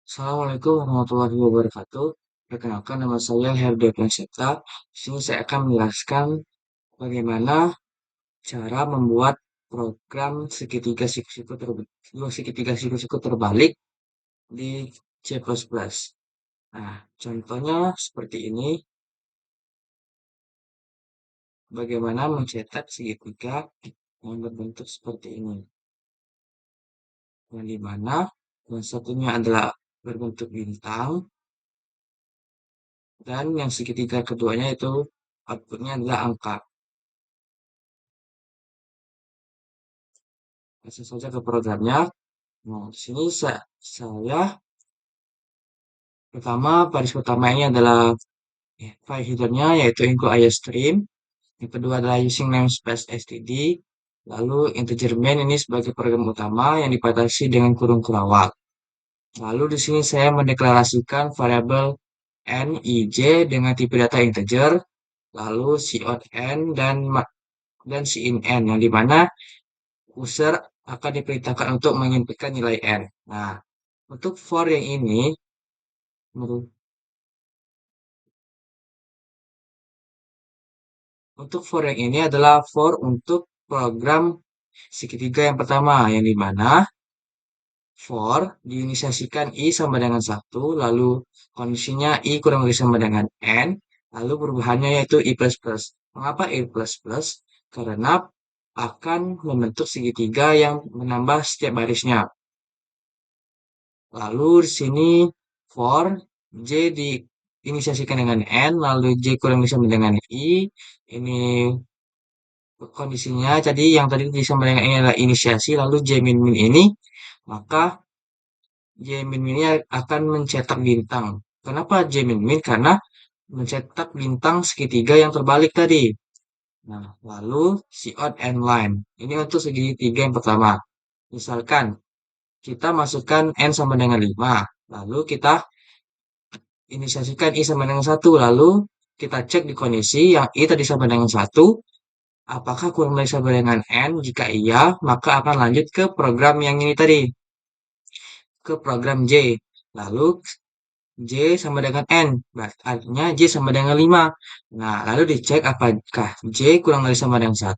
Assalamualaikum warahmatullahi wabarakatuh. Perkenalkan nama saya Herde Prasetya. Di sini saya akan menjelaskan bagaimana cara membuat program dua segitiga siku-siku terbalik di C++. Nah, contohnya seperti ini. Bagaimana mencetak segitiga yang berbentuk seperti ini. Yang dimana yang satunya adalah berbentuk bintang dan yang segitiga keduanya itu outputnya adalah angka. Langsung saja ke programnya. Nah, di sini saya pertama baris pertama ini adalah file headernya yaitu include IOStream. Yang kedua adalah using namespace std. Lalu integer main ini sebagai program utama yang dibatasi dengan kurung kerawat. Lalu di sini saya mendeklarasikan variabel nij dengan tipe data integer, lalu cout_n dan cin_n yang dimana user akan diperintahkan untuk menginputkan nilai n. Nah, untuk for yang ini Untuk for yang ini adalah for untuk program segitiga yang pertama, yang dimana for diinisiasikan i sama dengan 1, lalu kondisinya i kurang lebih sama dengan n, lalu perubahannya yaitu i++. Mengapa i++? Karena akan membentuk segitiga yang menambah setiap barisnya. Lalu di sini for j diinisiasikan dengan n, lalu j kurang lebih sama dengan i. Ini kondisinya jadi yang tadi disama dengan ini adalah inisiasi, lalu j min min ini, maka j min min ini akan mencetak bintang. Kenapa j min min? Karena mencetak bintang segitiga yang terbalik tadi. Nah, lalu cout and line. Ini untuk segitiga yang pertama. Misalkan kita masukkan n sama dengan 5, lalu kita inisiasikan i sama dengan 1, lalu kita cek di kondisi yang i tadi sama dengan 1, apakah kurang dari sama dengan n? Jika iya, maka akan lanjut ke program yang ini tadi, ke program J. Lalu J sama dengan N, berarti artinya J sama dengan 5. Nah, lalu dicek apakah J kurang dari sama dengan 1,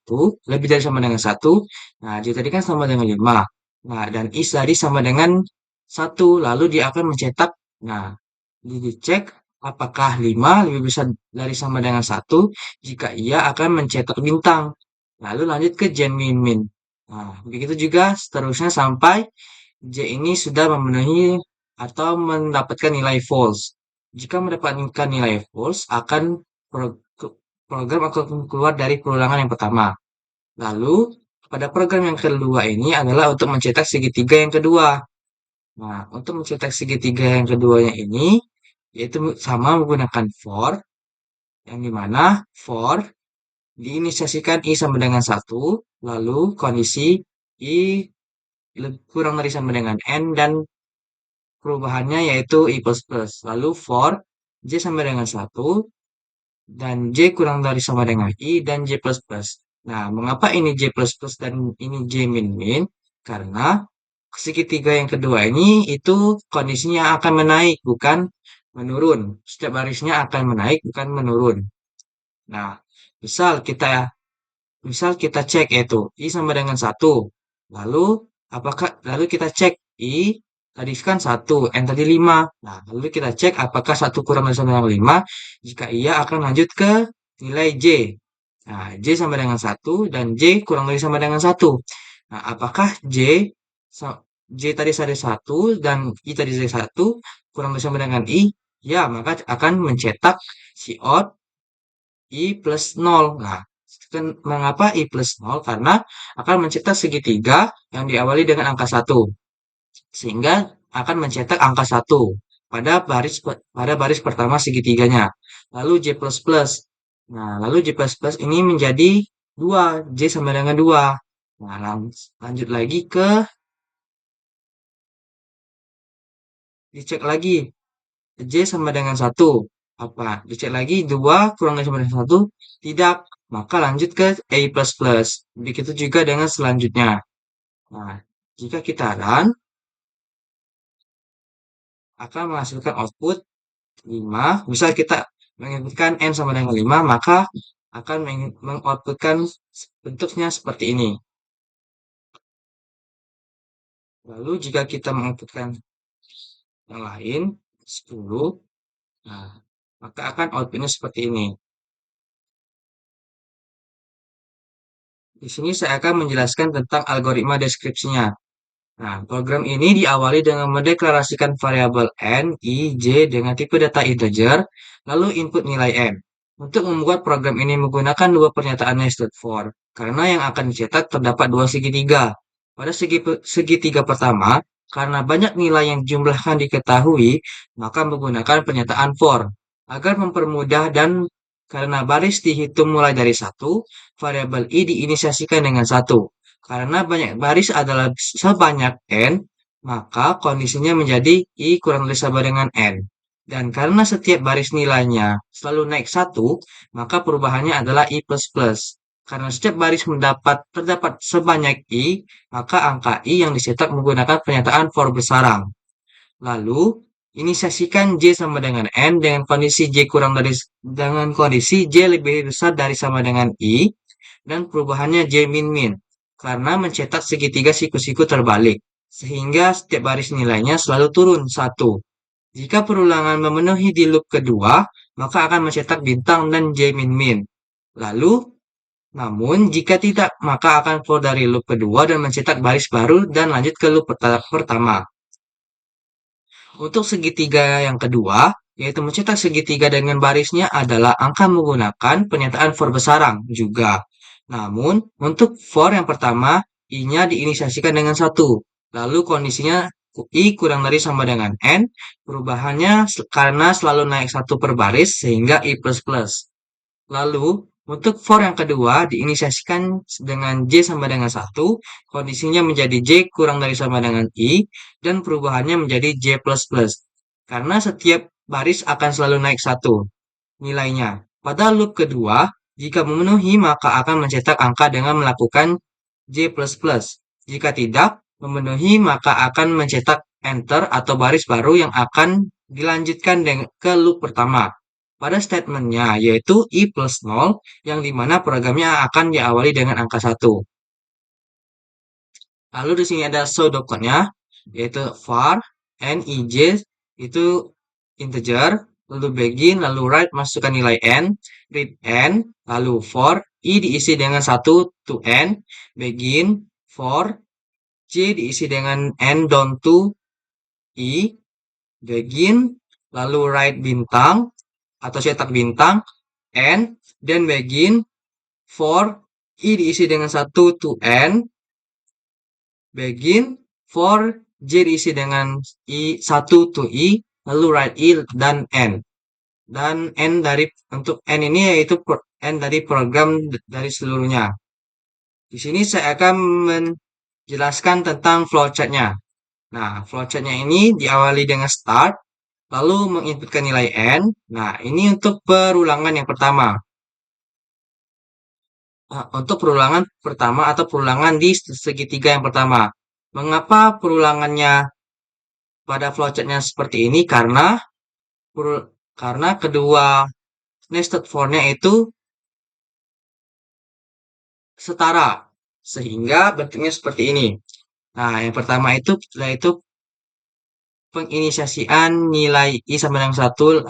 lebih dari sama dengan 1. Nah, J tadi kan sama dengan 5. Nah, dan I tadi sama dengan 1, lalu dia akan mencetak. Nah, dicek apakah 5 lebih besar dari sama dengan 1. Jika iya, akan mencetak bintang. Lalu lanjut ke Gen Min Min. Nah, begitu juga seterusnya sampai J ini sudah memenuhi atau mendapatkan nilai false. Jika mendapatkan nilai false, program akan keluar dari perulangan yang pertama. Lalu, pada program yang kedua ini adalah untuk mencetak segitiga yang kedua. Nah, untuk mencetak segitiga yang keduanya ini, yaitu sama menggunakan for, yang dimana for diinisiasikan i sama dengan 1, lalu kondisi i kurang dari sama dengan n, dan perubahannya yaitu i++. Lalu for j sama dengan 1 dan j kurang dari sama dengan i dan j++. Nah, mengapa ini j++ dan ini j min min? Karena segitiga yang kedua ini itu kondisinya akan menaik, bukan menurun. Setiap barisnya akan menaik, bukan menurun. Nah, misal kita misal kita cek yaitu i sama dengan 1. Lalu kita cek i tadi kan 1, n tadi 5. Nah, lalu kita cek apakah 1 kurang dari sama dengan 5. Jika iya akan lanjut ke nilai j. Nah, j sama dengan 1 dan j kurang dari sama dengan 1. Nah, apakah j tadi dari 1 dan i tadi dari 1 kurang dari sama dengan i? Ya, maka akan mencetak cout i plus 0. Nah, mengapa i plus 0? Karena akan mencetak segitiga yang diawali dengan angka 1. Sehingga akan mencetak angka 1 pada baris pertama segitiganya. Lalu j++. Nah, lalu j++ ini menjadi 2. J sama dengan 2. Nah, lanjut lagi ke dicek lagi. J sama dengan 1. Apa? Dicek lagi 2 kurang dari sama dengan 1. Tidak. Maka lanjut ke A++. Begitu juga dengan selanjutnya. Nah, jika kita run, akan menghasilkan output 5. Misal kita menginputkan n sama dengan 5, maka akan mengoutputkan bentuknya seperti ini. Lalu jika kita menginputkan yang lain, 10, nah, maka akan outputnya seperti ini. Di sini saya akan menjelaskan tentang algoritma deskripsinya. Nah, program ini diawali dengan mendeklarasikan variabel n, i, j dengan tipe data integer, lalu input nilai n. Untuk membuat program ini menggunakan dua pernyataan nested for, karena yang akan dicetak terdapat dua segitiga. Pada segitiga pertama, karena banyak nilai yang jumlahkan diketahui, maka menggunakan pernyataan for. Agar mempermudah dan karena baris dihitung mulai dari satu, variabel i diinisiasikan dengan satu. Karena banyak baris adalah sebanyak n, maka kondisinya menjadi i kurang dari sama dengan n. Dan karena setiap baris nilainya selalu naik satu, maka perubahannya adalah i plus plus. Karena setiap baris terdapat sebanyak i, maka angka i yang dicetak menggunakan pernyataan for bersarang. Lalu, inisiasikan j sama dengan n dengan kondisi j lebih besar dari sama dengan i, dan perubahannya j min min karena mencetak segitiga siku-siku terbalik, sehingga setiap baris nilainya selalu turun satu. Jika perulangan memenuhi di loop kedua, maka akan mencetak bintang dan j min min. Lalu, namun jika tidak, maka akan for dari loop kedua dan mencetak baris baru dan lanjut ke loop pertama. Untuk segitiga yang kedua, yaitu mencetak segitiga dengan barisnya adalah angka menggunakan pernyataan for bersarang juga. Namun, untuk for yang pertama, i-nya diinisiasikan dengan satu. Lalu kondisinya i kurang dari sama dengan n, perubahannya karena selalu naik satu per baris sehingga i plus plus. Lalu, untuk for yang kedua diinisiasikan dengan j sama dengan satu, kondisinya menjadi j kurang dari sama dengan i, dan perubahannya menjadi j plus plus. Karena setiap baris akan selalu naik satu nilainya. Pada loop kedua, jika memenuhi maka akan mencetak angka dengan melakukan j plus plus. Jika tidak memenuhi maka akan mencetak enter atau baris baru yang akan dilanjutkan ke loop pertama pada statementnya, yaitu i plus 0, yang dimana programnya akan diawali dengan angka 1. Lalu di sini ada pseudocode-nya, yaitu var n ij itu integer, lalu begin, lalu write masukkan nilai n, read n, lalu for i diisi dengan 1 to n, begin, for j diisi dengan n down to i, begin, lalu write bintang atau cetak bintang, n, dan begin, for i diisi dengan 1 to n, begin, for j diisi dengan i 1 to i, lalu write i dan n. Dan n dari untuk n ini yaitu n dari program dari seluruhnya. Di sini saya akan menjelaskan tentang flowchart-nya. Nah, flowchart-nya ini diawali dengan start, lalu menginputkan nilai n. Nah, ini untuk perulangan yang pertama. Untuk perulangan pertama atau perulangan di segitiga yang pertama. Mengapa perulangannya pada flowchart-nya seperti ini? Karena kedua nested for-nya itu setara, sehingga bentuknya seperti ini. Nah, yang pertama itu yaitu penginisiasian nilai i sama dengan 1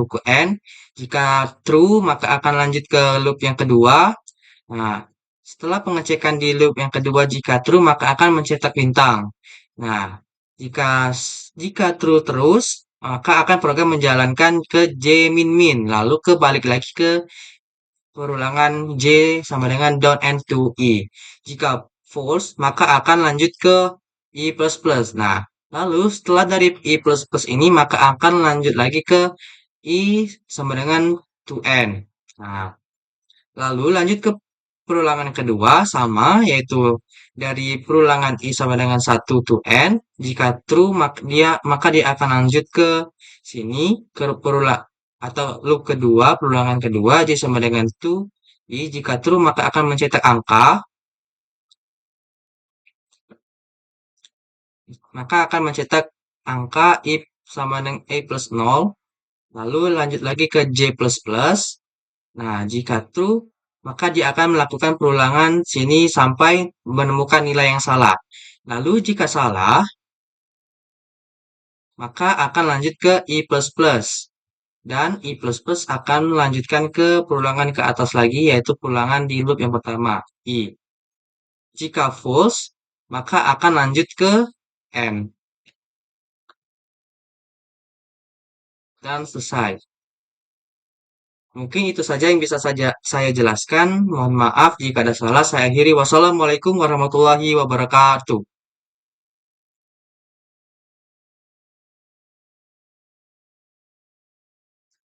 ke n. Jika true, maka akan lanjut ke loop yang kedua. Nah, setelah pengecekan di loop yang kedua jika true, maka akan mencetak bintang. Nah, jika true terus, maka akan program menjalankan ke j min min, lalu kebalik lagi ke perulangan j sama dengan down n to i. Jika false, maka akan lanjut ke i plus plus. Nah, lalu setelah dari i plus plus ini, maka akan lanjut lagi ke i sama dengan to n. Nah, lalu lanjut ke perulangan kedua sama, yaitu dari perulangan i sama dengan 1 to n. Jika true, maka dia akan lanjut ke sini, ke atau loop kedua, perulangan kedua, j sama dengan 2 i. Jika true, maka akan mencetak angka, maka akan mencetak angka i sama dengan E plus nol. Lalu lanjut lagi ke J plus plus. Nah, jika true, maka dia akan melakukan perulangan sini sampai menemukan nilai yang salah. Lalu jika salah, maka akan lanjut ke I plus plus. Dan I plus plus akan melanjutkan ke perulangan ke atas lagi, yaitu perulangan di loop yang pertama, I. Jika false, maka akan lanjut ke N. Dan selesai. Mungkin itu saja yang bisa saja saya jelaskan. Mohon maaf jika ada salah. Saya akhiri. Wassalamualaikum warahmatullahi wabarakatuh.